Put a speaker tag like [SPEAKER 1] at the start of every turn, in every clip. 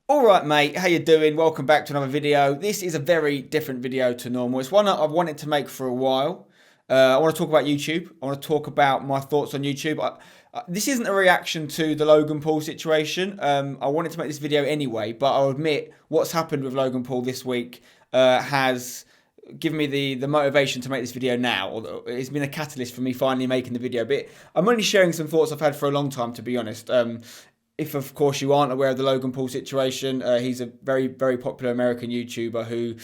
[SPEAKER 1] Alright mate, how you doing? Welcome back to another video. This is a very different video to normal. It's one that I've wanted to make for a while. I want to talk about YouTube. I want to talk about my thoughts on YouTube. This isn't a reaction to the Logan Paul situation. I wanted to make this video anyway, but I'll admit what's happened with Logan Paul this week has given me the motivation to make this video now. Or it's been a catalyst for me finally making the video. But I'm only sharing some thoughts I've had for a long time, to be honest. If, of course, you aren't aware of the Logan Paul situation, he's a very, very popular American YouTuber who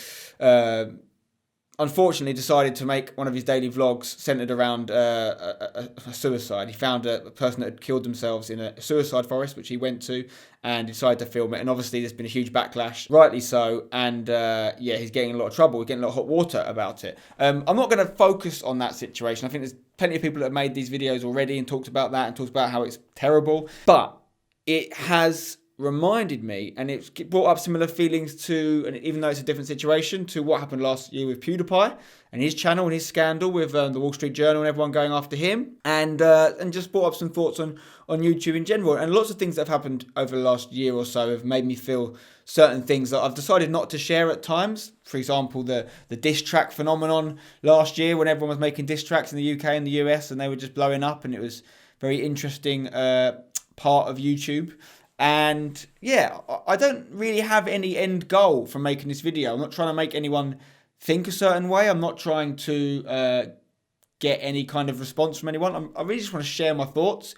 [SPEAKER 1] unfortunately decided to make one of his daily vlogs centered around a suicide. He found a person that had killed themselves in a suicide forest, which he went to, and decided to film it. And obviously there's been a huge backlash, rightly so, and yeah, he's getting a lot of trouble. He's getting a lot of hot water about it. I'm not going to focus on that situation. I think there's plenty of people that have made these videos already and talked about that and talked about how it's terrible. But it has reminded me, and it's brought up similar feelings to, and even though it's a different situation, to what happened last year with PewDiePie and his channel and his scandal with the Wall Street Journal and everyone going after him, and just brought up some thoughts on YouTube in general. And lots of things that have happened over the last year or so have made me feel certain things that I've decided not to share at times. For example, the diss track phenomenon last year, when everyone was making diss tracks in the UK and the US and they were just blowing up, and it was very interesting part of YouTube. And yeah, I don't really have any end goal from making this video. I'm not trying to make anyone think a certain way. I'm not trying to get any kind of response from anyone. I really just want to share my thoughts,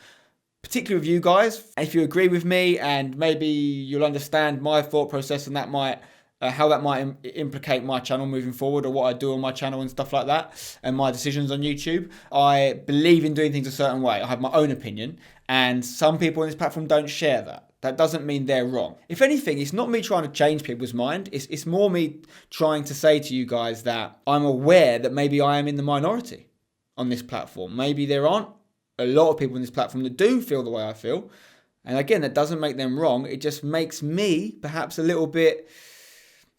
[SPEAKER 1] particularly with you guys. If you agree with me, and maybe you'll understand my thought process, and that might how that might implicate my channel moving forward, or what I do on my channel and stuff like that, and my decisions on YouTube. I believe in doing things a certain way. I have my own opinion, and some people on this platform don't share that. That doesn't mean they're wrong. If anything, it's not me trying to change people's mind. It's more me trying to say to you guys that I'm aware that maybe I am in the minority on this platform. Maybe there aren't a lot of people on this platform that do feel the way I feel. And again, that doesn't make them wrong. It just makes me perhaps a little bit,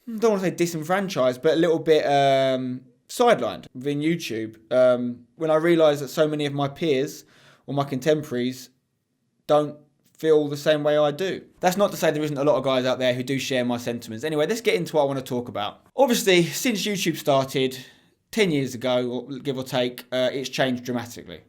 [SPEAKER 1] I don't want to say disenfranchised, but a little bit sidelined within YouTube. When I realise that so many of my peers or my contemporaries don't feel the same way I do. That's not to say there isn't a lot of guys out there who do share my sentiments. Anyway, let's get into what I want to talk about. Obviously, since YouTube started 10 years ago, or give or take, it's changed dramatically.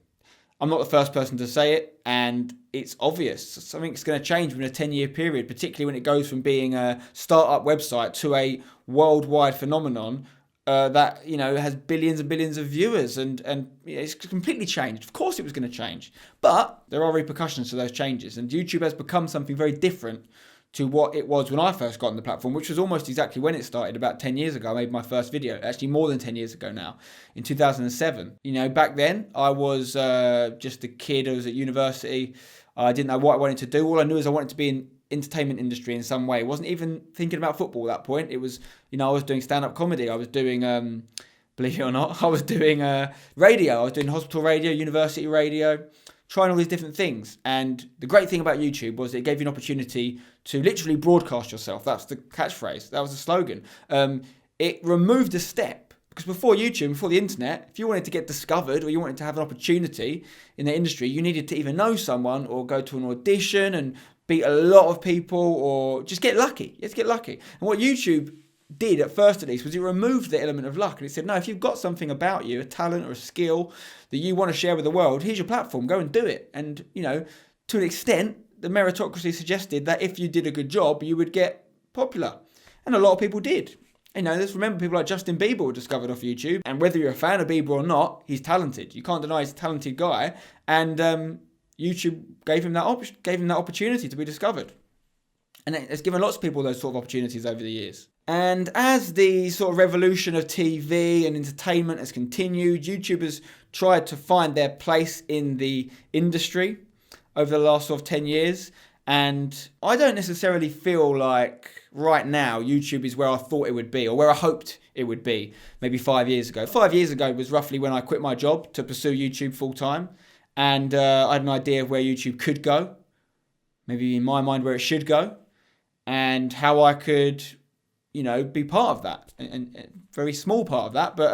[SPEAKER 1] I'm not the first person to say it, and it's obvious. Something's going to change within a 10-year period, particularly when it goes from being a startup website to a worldwide phenomenon that, you know, has billions and billions of viewers, and it's completely changed. Of course it was going to change, but there are repercussions to those changes, and YouTube has become something very different to what it was when I first got on the platform, which was almost exactly when it started, about 10 years ago. I made my first video, actually more than 10 years ago now, in 2007. You know, back then I was just a kid. I was at university. I didn't know what I wanted to do. All I knew is I wanted to be in entertainment industry in some way. I wasn't even thinking about football at that point. It was, you know, I was doing stand-up comedy. I was doing, believe it or not, I was doing radio. I was doing hospital radio, university radio, trying all these different things. And the great thing about YouTube was it gave you an opportunity to literally broadcast yourself. That's the catchphrase. That was the slogan. It removed a step. Because before YouTube, before the internet, if you wanted to get discovered or you wanted to have an opportunity in the industry, you needed to either know someone or go to an audition and beat a lot of people, or just get lucky. You had to get lucky. And what YouTube did, at first at least, was it removed the element of luck. And it said, no, if you've got something about you, a talent or a skill that you want to share with the world, here's your platform. Go and do it. And, you know, to an extent, the meritocracy suggested that if you did a good job, you would get popular. And a lot of people did. You know, let's remember people like Justin Bieber were discovered off YouTube. And whether you're a fan of Bieber or not, he's talented. You can't deny he's a talented guy. And YouTube gave him that opportunity to be discovered. And it's given lots of people those sort of opportunities over the years. And as the sort of revolution of TV and entertainment has continued, YouTubers tried to find their place in the industry over the last sort of 10 years. And I don't necessarily feel like right now YouTube is where I thought it would be, or where I hoped it would be maybe 5 years ago. 5 years ago was roughly when I quit my job to pursue YouTube full time. And I had an idea of where YouTube could go, maybe in my mind where it should go, and how I could, you know, be part of that, and very small part of that, but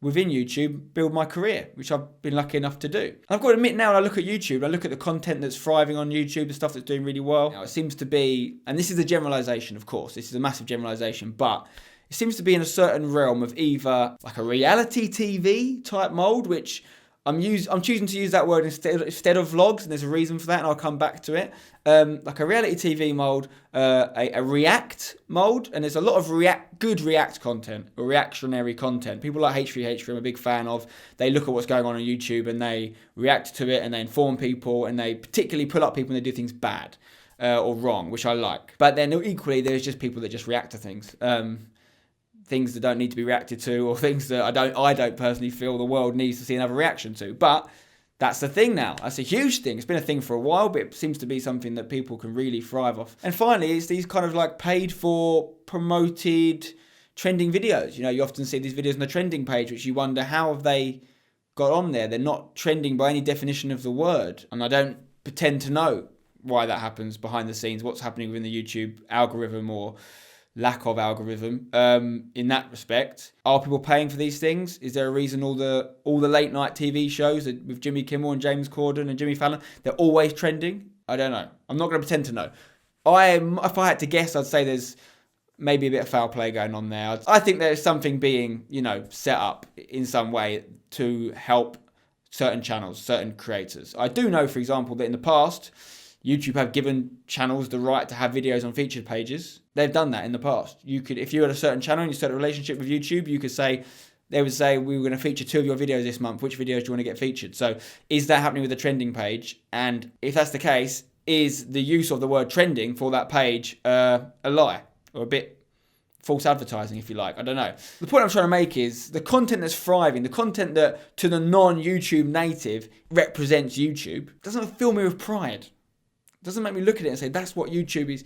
[SPEAKER 1] within YouTube, build my career, which I've been lucky enough to do. I've got to admit now, when I look at YouTube, I look at the content that's thriving on YouTube, the stuff that's doing really well. Now, it seems to be, and this is a generalization, of course, this is a massive generalization, but it seems to be in a certain realm of either like a reality TV type mold, which I'm choosing to use that word instead of vlogs, and there's a reason for that, and I'll come back to it. Like a reality TV mold, a React mold, and there's a lot of good React content or reactionary content. People like H3H3, I'm a big fan of. They look at what's going on YouTube and they react to it and they inform people, and they particularly pull up people when they do things bad or wrong, which I like. But then equally, there's just people that just react to things. Things that don't need to be reacted to, or things that I don't personally feel the world needs to see another reaction to. But that's the thing now. That's a huge thing. It's been a thing for a while, but it seems to be something that people can really thrive off. And finally, it's these kind of like paid for, promoted, trending videos. You know, you often see these videos on the trending page, which you wonder, how have they got on there? They're not trending by any definition of the word. And I don't pretend to know why that happens behind the scenes, what's happening within the YouTube algorithm or lack of algorithm in that respect. Are people paying for these things? Is there a reason all the late night TV shows with Jimmy Kimmel and James Corden and Jimmy Fallon, they're always trending? I don't know. I'm not going to pretend to know. If I had to guess, I'd say there's maybe a bit of foul play going on there. I think there's something being, set up in some way to help certain channels, certain creators. I do know, for example, that in the past, YouTube have given channels the right to have videos on featured pages. They've done that in the past. You could, if you had a certain channel and you started a relationship with YouTube, you could say, they would say, we were going to feature 2 of your videos this month. Which videos do you want to get featured? So is that happening with the trending page? And if that's the case, is the use of the word trending for that page a lie or a bit false advertising, if you like? I don't know. The point I'm trying to make is the content that's thriving, the content that to the non-YouTube native represents YouTube, doesn't fill me with pride. Doesn't make me look at it and say that's what YouTube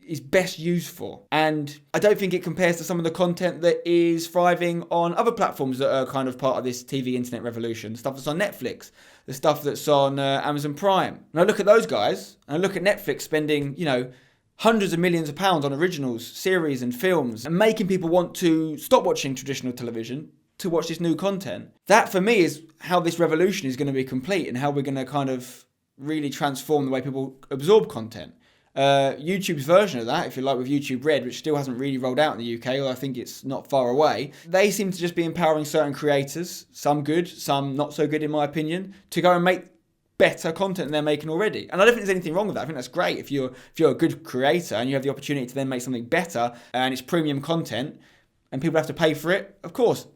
[SPEAKER 1] is best used for. And I don't think it compares to some of the content that is thriving on other platforms that are kind of part of this TV internet revolution. The stuff that's on Netflix, the stuff that's on Amazon Prime. And I look at those guys, and I look at Netflix spending, hundreds of millions of pounds on originals, series and films, and making people want to stop watching traditional television to watch this new content. That for me is how this revolution is going to be complete, and how we're going to kind of really transform the way people absorb content. YouTube's version of that, if you like, with YouTube Red, which still hasn't really rolled out in the UK, although I think it's not far away, they seem to just be empowering certain creators, some good, some not so good in my opinion, to go and make better content than they're making already. And I don't think there's anything wrong with that. I think that's great. If you're a good creator and you have the opportunity to then make something better and it's premium content and people have to pay for it, of course,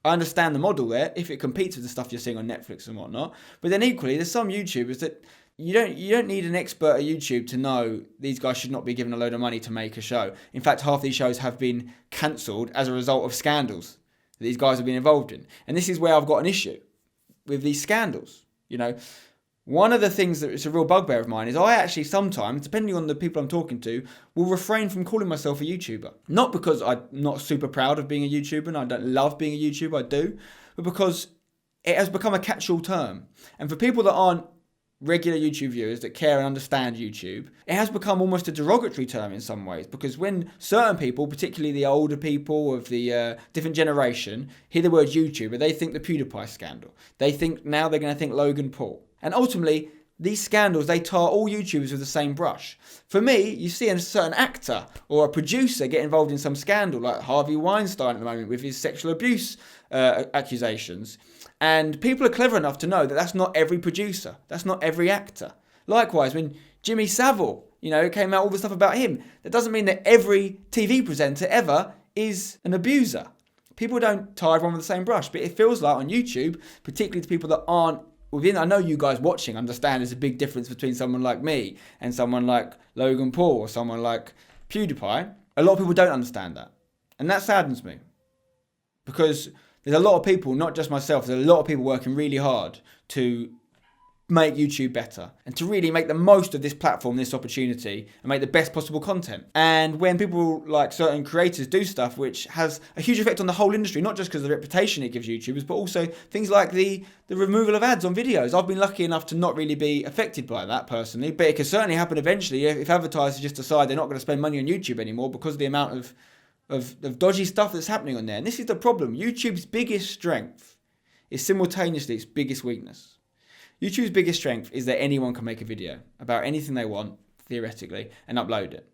[SPEAKER 1] I understand the model there if it competes with the stuff you're seeing on Netflix and whatnot. But then equally, there's some YouTubers that you don't need an expert at YouTube to know these guys should not be given a load of money to make a show. In fact, half these shows have been cancelled as a result of scandals that these guys have been involved in. And this is where I've got an issue with these scandals. One of the things that is a real bugbear of mine is I actually sometimes, depending on the people I'm talking to, will refrain from calling myself a YouTuber. Not because I'm not super proud of being a YouTuber and I don't love being a YouTuber, I do, but because it has become a catch-all term. And for people that aren't regular YouTube viewers that care and understand YouTube, it has become almost a derogatory term in some ways, because when certain people, particularly the older people of the different generation, hear the word YouTuber, they think the PewDiePie scandal. They think now they're going to think Logan Paul. And ultimately, these scandals, they tar all YouTubers with the same brush. For me, you see a certain actor or a producer get involved in some scandal, like Harvey Weinstein at the moment with his sexual abuse accusations. And people are clever enough to know that that's not every producer. That's not every actor. Likewise, when Jimmy Savile, it came out all the stuff about him, that doesn't mean that every TV presenter ever is an abuser. People don't tar everyone with the same brush, but it feels like on YouTube, particularly to people that aren't within, I know you guys watching understand there's a big difference between someone like me and someone like Logan Paul or someone like PewDiePie. A lot of people don't understand that. And that saddens me. Because there's a lot of people, not just myself, there's a lot of people working really hard to make YouTube better and to really make the most of this platform, this opportunity, and make the best possible content. And when people like certain creators do stuff which has a huge effect on the whole industry, not just because of the reputation it gives YouTubers, but also things like the removal of ads on videos. I've been lucky enough to not really be affected by that personally, but it can certainly happen eventually if advertisers just decide they're not going to spend money on YouTube anymore because of the amount of of dodgy stuff that's happening on there. And this is the problem. YouTube's biggest strength is simultaneously its biggest weakness. YouTube's biggest strength is that anyone can make a video about anything they want, theoretically, and upload it.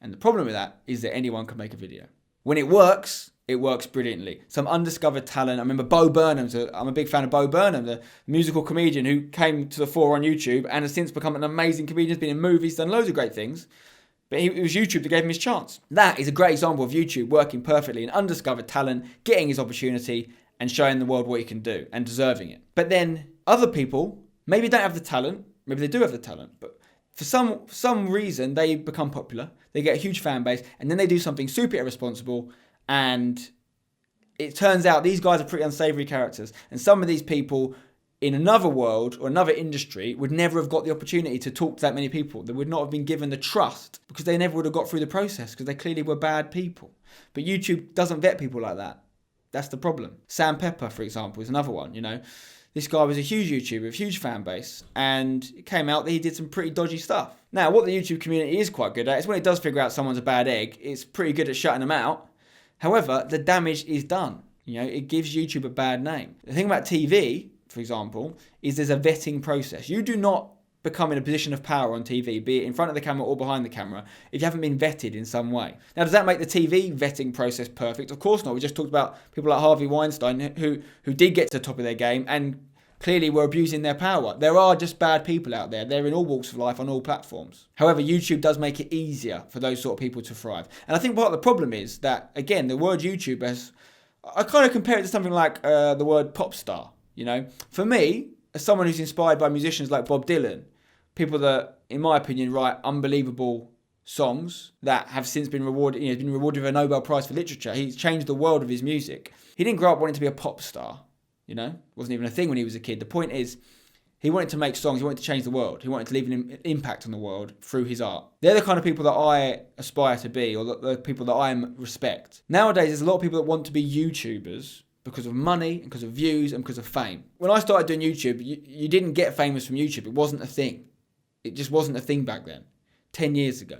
[SPEAKER 1] And the problem with that is that anyone can make a video. When it works brilliantly. Some undiscovered talent. I remember Bo Burnham. I'm a big fan of Bo Burnham, the musical comedian who came to the fore on YouTube and has since become an amazing comedian. He's been in movies, done loads of great things. But it was YouTube that gave him his chance. That is a great example of YouTube working perfectly. An undiscovered talent, getting his opportunity and showing the world what he can do and deserving it. But then other people maybe don't have the talent. Maybe they do have the talent. But for some reason, they become popular. They get a huge fan base. And then they do something super irresponsible. And it turns out these guys are pretty unsavory characters. And some of these people in another world or another industry would never have got the opportunity to talk to that many people. They would not have been given the trust because they never would have got through the process because they clearly were bad people. But YouTube doesn't vet people like that. That's the problem. Sam Pepper, for example, is another one, This guy was a huge YouTuber, with a huge fan base, and it came out that he did some pretty dodgy stuff. Now, what the YouTube community is quite good at is when it does figure out someone's a bad egg, it's pretty good at shutting them out. However, the damage is done. It gives YouTube a bad name. The thing about TV, for example, is there's a vetting process. You do not become in a position of power on TV, be it in front of the camera or behind the camera, if you haven't been vetted in some way. Now, does that make the TV vetting process perfect? Of course not. We just talked about people like Harvey Weinstein who did get to the top of their game and clearly were abusing their power. There are just bad people out there. They're in all walks of life on all platforms. However, YouTube does make it easier for those sort of people to thrive. And I think part of the problem is that, again, the word YouTube I kind of compare it to something like the word pop star. For me, as someone who's inspired by musicians like Bob Dylan, people that, in my opinion, write unbelievable songs that have since been rewarded, been rewarded with a Nobel Prize for Literature. He's changed the world of his music. He didn't grow up wanting to be a pop star, Wasn't even a thing when he was a kid. The point is, he wanted to make songs, he wanted to change the world. He wanted to leave an impact on the world through his art. They're the kind of people that I aspire to be, or the people that I respect. Nowadays, there's a lot of people that want to be YouTubers because of money, because of views, and because of fame. When I started doing YouTube, you didn't get famous from YouTube. It wasn't a thing. It just wasn't a thing back then, 10 years ago.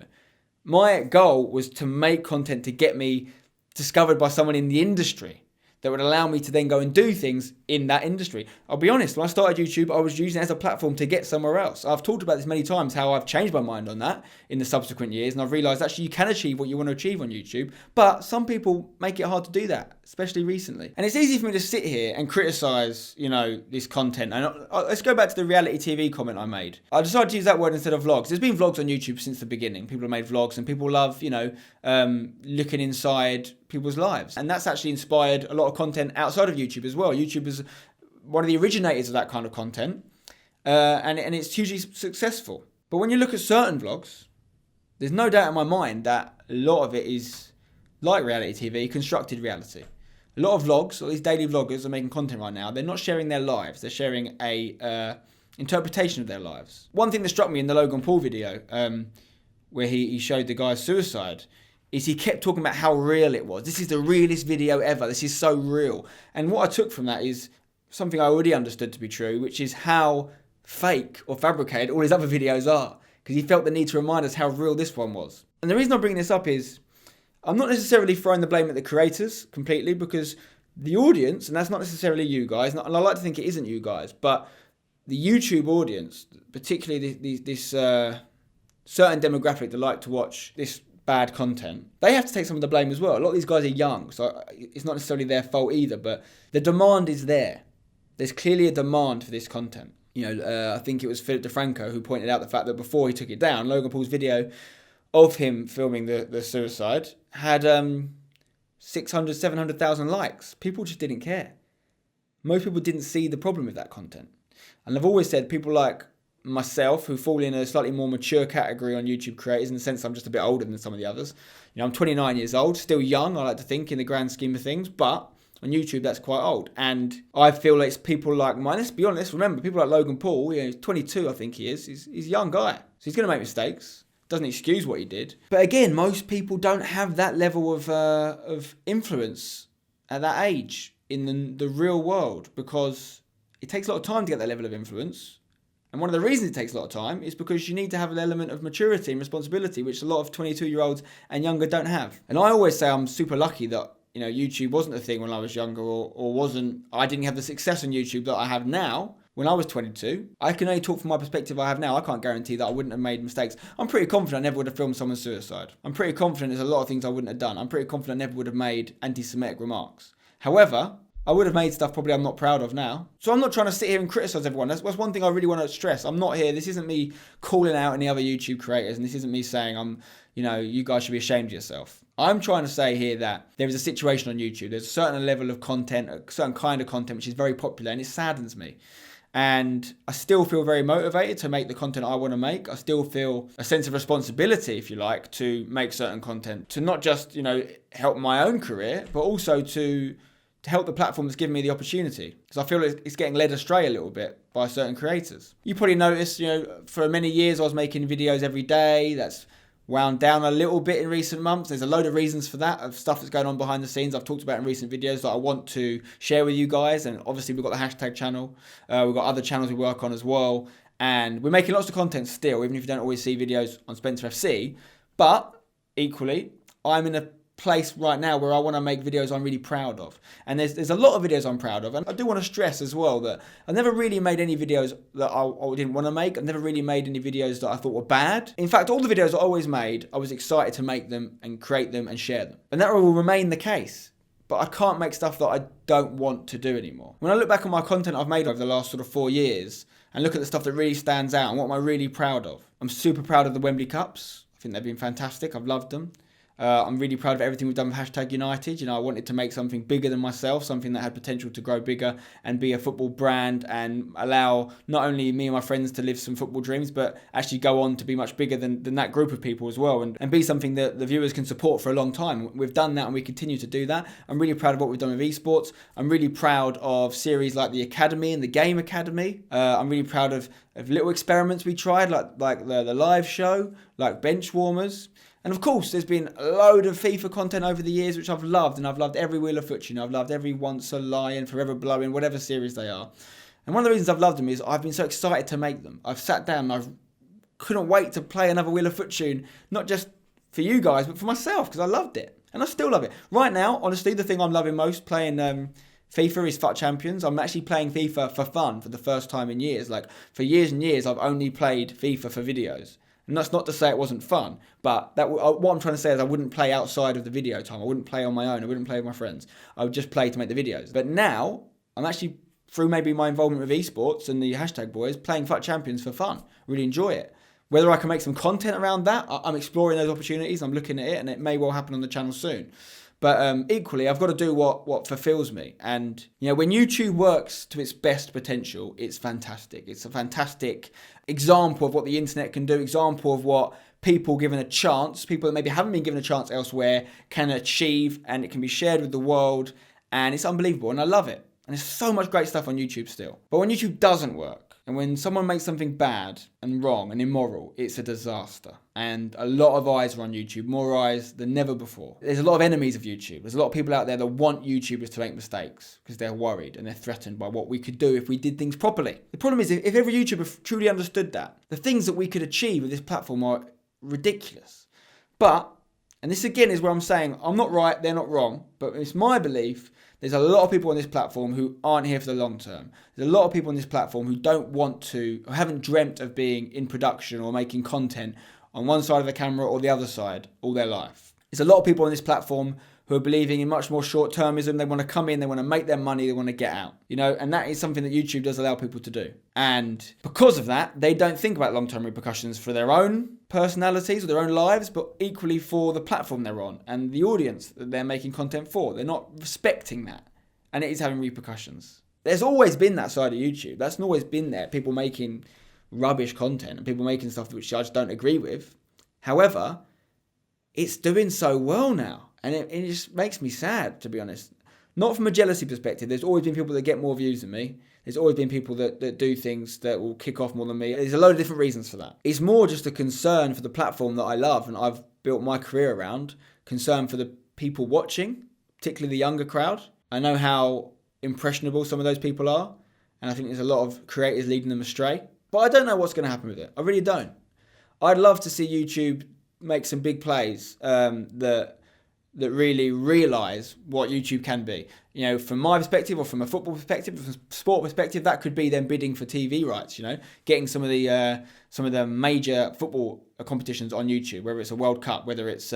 [SPEAKER 1] My goal was to make content to get me discovered by someone in the industry that would allow me to then go and do things in that industry. I'll be honest, when I started YouTube, I was using it as a platform to get somewhere else. I've talked about this many times, how I've changed my mind on that in the subsequent years, and I've realised actually you can achieve what you want to achieve on YouTube, but some people make it hard to do that, especially recently. And it's easy for me to sit here and criticise, this content. And let's go back to the reality TV comment I made. I decided to use that word instead of vlogs. There's been vlogs on YouTube since the beginning. People have made vlogs and people love, looking inside people's lives. And that's actually inspired a lot of content outside of YouTube as well. YouTube is one of the originators of that kind of content. And it's hugely successful. But when you look at certain vlogs, there's no doubt in my mind that a lot of it is like reality TV, constructed reality. A lot of vlogs, or these daily vloggers are making content right now, they're not sharing their lives. They're sharing a interpretation of their lives. One thing that struck me in the Logan Paul video, where he showed the guy's suicide, is he kept talking about how real it was. This is the realest video ever. This is so real. And what I took from that is something I already understood to be true, which is how fake or fabricated all his other videos are. Because he felt the need to remind us how real this one was. And the reason I'm bringing this up is, I'm not necessarily throwing the blame at the creators completely, because the audience, and that's not necessarily you guys, and I like to think it isn't you guys, but the YouTube audience, particularly this certain demographic that like to watch this bad content, they have to take some of the blame as well. A lot of these guys are young, so it's not necessarily their fault either, but the demand is there. There's clearly a demand for this content. I think it was Philip DeFranco who pointed out the fact that before he took it down, Logan Paul's video of him filming the suicide had 600, 700,000 likes. People just didn't care. Most people didn't see the problem with that content. And I've always said people like myself, who fall in a slightly more mature category on YouTube creators, in the sense I'm just a bit older than some of the others. I'm 29 years old, still young, I like to think, in the grand scheme of things, but on YouTube that's quite old. And I feel like it's people like mine. Let's be honest, remember, people like Logan Paul, he's 22, I think he is. He's a young guy, so he's going to make mistakes. Doesn't excuse what he did. But again, most people don't have that level of influence at that age in the real world, because it takes a lot of time to get that level of influence. And one of the reasons it takes a lot of time is because you need to have an element of maturity and responsibility, which a lot of 22-year-olds and younger don't have. And I always say I'm super lucky that, you know, YouTube wasn't a thing when I was younger, or I didn't have the success on YouTube that I have now. When I was 22, I can only talk from my perspective I have now. I can't guarantee that I wouldn't have made mistakes. I'm pretty confident I never would have filmed someone's suicide. I'm pretty confident there's a lot of things I wouldn't have done. I'm pretty confident I never would have made anti-Semitic remarks. However, I would have made stuff probably I'm not proud of now. So I'm not trying to sit here and criticise everyone. That's one thing I really want to stress. I'm not here. This isn't me calling out any other YouTube creators, and this isn't me saying you guys should be ashamed of yourself. I'm trying to say here that there is a situation on YouTube. There's a certain level of content, a certain kind of content which is very popular, and it saddens me. And I still feel very motivated to make the content I want to make. I still feel a sense of responsibility, if you like, to make certain content, to not just, help my own career, but also to help the platform that's given me the opportunity. Because I feel it's getting led astray a little bit by certain creators. You probably noticed, for many years I was making videos every day. That's wound down a little bit in recent months. There's a load of reasons for that, of stuff that's going on behind the scenes I've talked about in recent videos that I want to share with you guys. And obviously we've got the hashtag channel. We've got other channels we work on as well. And we're making lots of content still, even if you don't always see videos on Spencer FC. But equally, I'm in a place right now where I want to make videos I'm really proud of. And there's a lot of videos I'm proud of. And I do want to stress as well that I've never really made any videos that I didn't want to make. I've never really made any videos that I thought were bad. In fact, all the videos I always made, I was excited to make them and create them and share them. And that will remain the case. But I can't make stuff that I don't want to do anymore. When I look back on my content I've made over the last sort of 4 years and look at the stuff that really stands out and what am I really proud of, I'm super proud of the Wembley Cups. I think they've been fantastic. I've loved them. I'm really proud of everything we've done with hashtag United. I wanted to make something bigger than myself, something that had potential to grow bigger and be a football brand and allow not only me and my friends to live some football dreams, but actually go on to be much bigger than that group of people as well, and be something that the viewers can support for a long time. We've done that and we continue to do that. I'm really proud of what we've done with esports. I'm really proud of series like the Academy and the Game Academy. I'm really proud of little experiments we tried, like the live show, like bench warmers. And of course, there's been a load of FIFA content over the years, which I've loved. And I've loved every Wheel of Fortune. I've loved every Once a Lion, Forever Blowing, whatever series they are. And one of the reasons I've loved them is I've been so excited to make them. I've sat down and I couldn't wait to play another Wheel of Fortune, not just for you guys, but for myself, because I loved it. And I still love it. Right now, honestly, the thing I'm loving most playing FIFA is FUT Champions. I'm actually playing FIFA for fun for the first time in years. Like, for years and years, I've only played FIFA for videos. And that's not to say it wasn't fun, but what I'm trying to say is I wouldn't play outside of the video time. I wouldn't play on my own. I wouldn't play with my friends. I would just play to make the videos. But now, I'm actually, through maybe my involvement with esports and the hashtag boys, playing FUT Champions for fun. Really enjoy it. Whether I can make some content around that, I'm exploring those opportunities. I'm looking at it, and it may well happen on the channel soon. But equally, I've got to do what fulfills me. And, when YouTube works to its best potential, it's fantastic. It's a fantastic example of what the internet can do, example of what people given a chance, people that maybe haven't been given a chance elsewhere, can achieve, and it can be shared with the world. And it's unbelievable, and I love it. And there's so much great stuff on YouTube still. But when YouTube doesn't work, and when someone makes something bad and wrong and immoral, it's a disaster. And a lot of eyes are on YouTube, more eyes than never before. There's a lot of enemies of YouTube. There's a lot of people out there that want YouTubers to make mistakes because they're worried and they're threatened by what we could do if we did things properly. The problem is, if every YouTuber truly understood that, the things that we could achieve with this platform are ridiculous. But, and this again is where I'm saying, I'm not right, they're not wrong, but it's my belief there's a lot of people on this platform who aren't here for the long term. There's a lot of people on this platform who don't want to, or haven't dreamt of being in production or making content on one side of the camera or the other side all their life. There's a lot of people on this platform who are believing in much more short-termism. They want to come in, they want to make their money, they want to get out. And that is something that YouTube does allow people to do. And because of that, they don't think about long-term repercussions for their own personalities or their own lives, but equally for the platform they're on and the audience that they're making content for. They're not respecting that. And it is having repercussions. There's always been that side of YouTube. That's always been there. People making rubbish content and people making stuff which I just don't agree with. However, it's doing so well now. And it just makes me sad, to be honest. Not from a jealousy perspective. There's always been people that get more views than me. There's always been people that do things that will kick off more than me. There's a load of different reasons for that. It's more just a concern for the platform that I love and I've built my career around. Concern for the people watching, particularly the younger crowd. I know how impressionable some of those people are. And I think there's a lot of creators leading them astray. But I don't know what's going to happen with it. I really don't. I'd love to see YouTube make some big plays that really realise what YouTube can be. You know, from my perspective, or from a football perspective, from a sport perspective, that could be them bidding for TV rights. You know, getting some of the major football competitions on YouTube, whether it's a World Cup, whether it's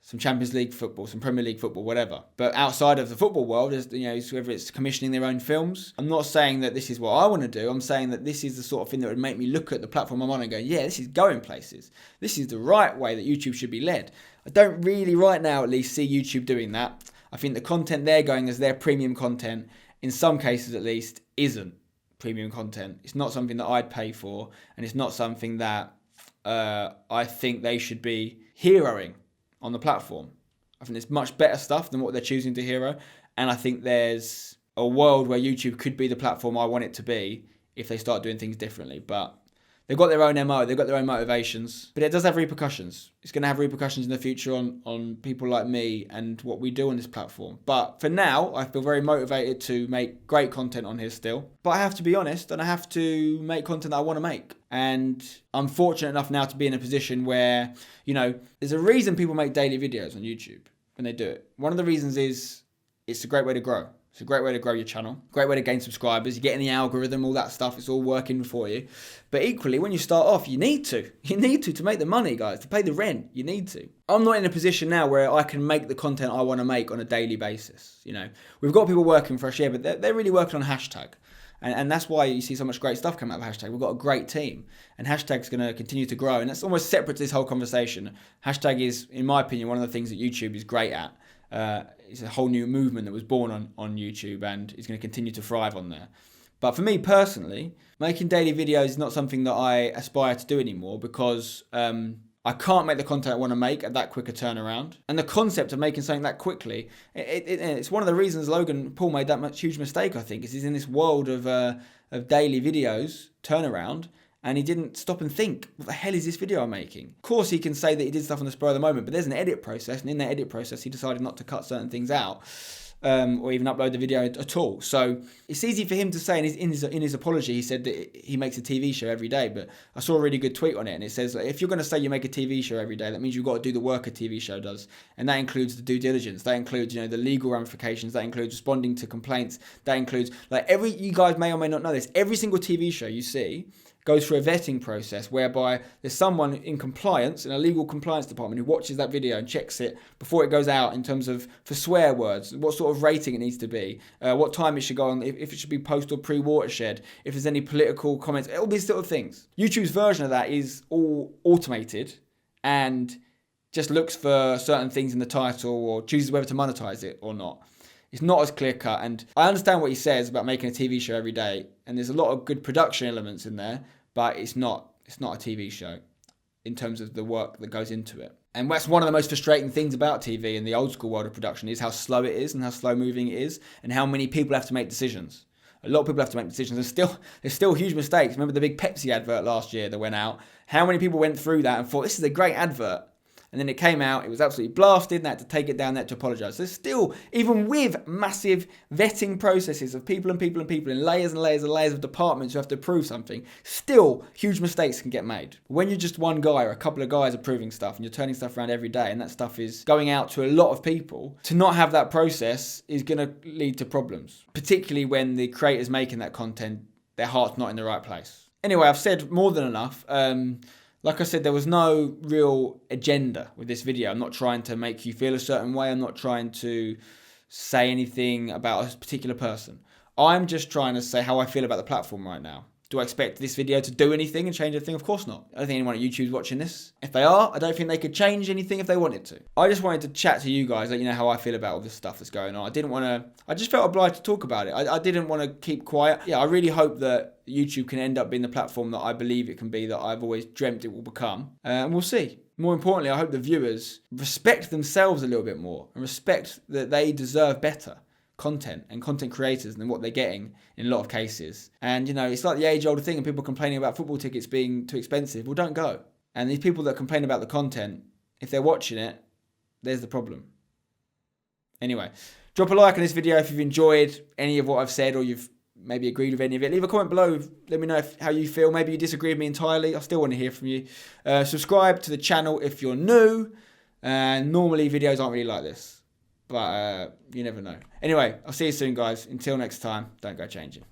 [SPEAKER 1] some Champions League football, some Premier League football, whatever. But outside of the football world, whether it's commissioning their own films, I'm not saying that this is what I want to do. I'm saying that this is the sort of thing that would make me look at the platform I'm on and go, yeah, this is going places. This is the right way that YouTube should be led. I don't really, right now at least, see YouTube doing that. I think the content they're going as their premium content, in some cases at least, isn't premium content. It's not something that I'd pay for, and it's not something that I think they should be heroing on the platform. I think there's much better stuff than what they're choosing to hero, and I think there's a world where YouTube could be the platform I want it to be if they start doing things differently. But they've got their own MO, they've got their own motivations, but it does have repercussions. It's going to have repercussions in the future on people like me and what we do on this platform. But for now, I feel very motivated to make great content on here still. But I have to be honest, and I have to make content that I want to make. And I'm fortunate enough now to be in a position where, you know, there's a reason people make daily videos on YouTube when they do it. One of the reasons is it's a great way to grow. It's a great way to grow your channel, great way to gain subscribers, you get in the algorithm, all that stuff, it's all working for you. But equally, when you start off, you need to make the money, guys, to pay the rent, you need to. I'm not in a position now where I can make the content I want to make on a daily basis, you know. We've got people working for us here, but they're really working on hashtag. And that's why you see so much great stuff come out of hashtag. We've got a great team, and hashtag's going to continue to grow. And that's almost separate to this whole conversation. Hashtag is, in my opinion, one of the things that YouTube is great at. It's a whole new movement that was born on YouTube, and is going to continue to thrive on there. But for me personally, making daily videos is not something that I aspire to do anymore, because I can't make the content I want to make at that quick a turnaround. And the concept of making something that quickly, it's one of the reasons Logan Paul made that huge mistake, I think, is he's in this world of daily videos, turnaround, and he didn't stop and think, what the hell is this video I'm making? Of course, he can say that he did stuff on the spur of the moment, but there's an edit process, and in that edit process, he decided not to cut certain things out. Or even upload the video at all. So it's easy for him to say, in his apology, he said that he makes a TV show every day, but I saw a really good tweet on it, and it says, if you're going to say you make a TV show every day, that means you've got to do the work a TV show does, and that includes the due diligence, that includes, you know, the legal ramifications, that includes responding to complaints, that includes, you guys may or may not know this, every single TV show you see goes through a vetting process whereby there's someone in compliance, in a legal compliance department, who watches that video and checks it before it goes out in terms of for swear words, what sort of rating it needs to be, what time it should go on, if it should be post or pre-watershed, if there's any political comments, all these sort of things. YouTube's version of that is all automated and just looks for certain things in the title or chooses whether to monetize it or not. It's not as clear cut, and I understand what he says about making a TV show every day, and there's a lot of good production elements in there, but it's not a TV show in terms of the work that goes into it. And that's one of the most frustrating things about TV in the old school world of production, is how slow it is and how slow moving it is, and how many people have to make decisions. A lot of people have to make decisions, and there's still huge mistakes. Remember the big Pepsi advert last year that went out? How many people went through that and thought, this is a great advert? And then it came out, it was absolutely blasted, and they had to take it down, they had to apologise. So still, even with massive vetting processes of people and people and people in layers and layers and layers of departments who have to approve something, still huge mistakes can get made. When you're just one guy or a couple of guys approving stuff and you're turning stuff around every day and that stuff is going out to a lot of people, to not have that process is going to lead to problems. Particularly when the creators making that content, their heart's not in the right place. Anyway, I've said more than enough. Like I said, there was no real agenda with this video. I'm not trying to make you feel a certain way. I'm not trying to say anything about a particular person. I'm just trying to say how I feel about the platform right now. Do I expect this video to do anything and change anything? Of course not. I don't think anyone at YouTube is watching this. If they are, I don't think they could change anything if they wanted to. I just wanted to chat to you guys, let you know how I feel about all this stuff that's going on. I just felt obliged to talk about it. I didn't want to keep quiet. Yeah, I really hope that YouTube can end up being the platform that I believe it can be, that I've always dreamt it will become. And we'll see. More importantly, I hope the viewers respect themselves a little bit more and respect that they deserve better content and content creators than what they're getting in a lot of cases. And, you know, it's like the age-old thing of people complaining about football tickets being too expensive. Well, don't go. And these people that complain about the content, if they're watching it, there's the problem. Anyway, drop a like on this video if you've enjoyed any of what I've said, or you've maybe agreed with any of it. Leave a comment below. Let me know how you feel. Maybe you disagree with me entirely. I still want to hear from you. Subscribe to the channel if you're new. And normally videos aren't really like this. But you never know. Anyway, I'll see you soon, guys. Until next time, don't go changing.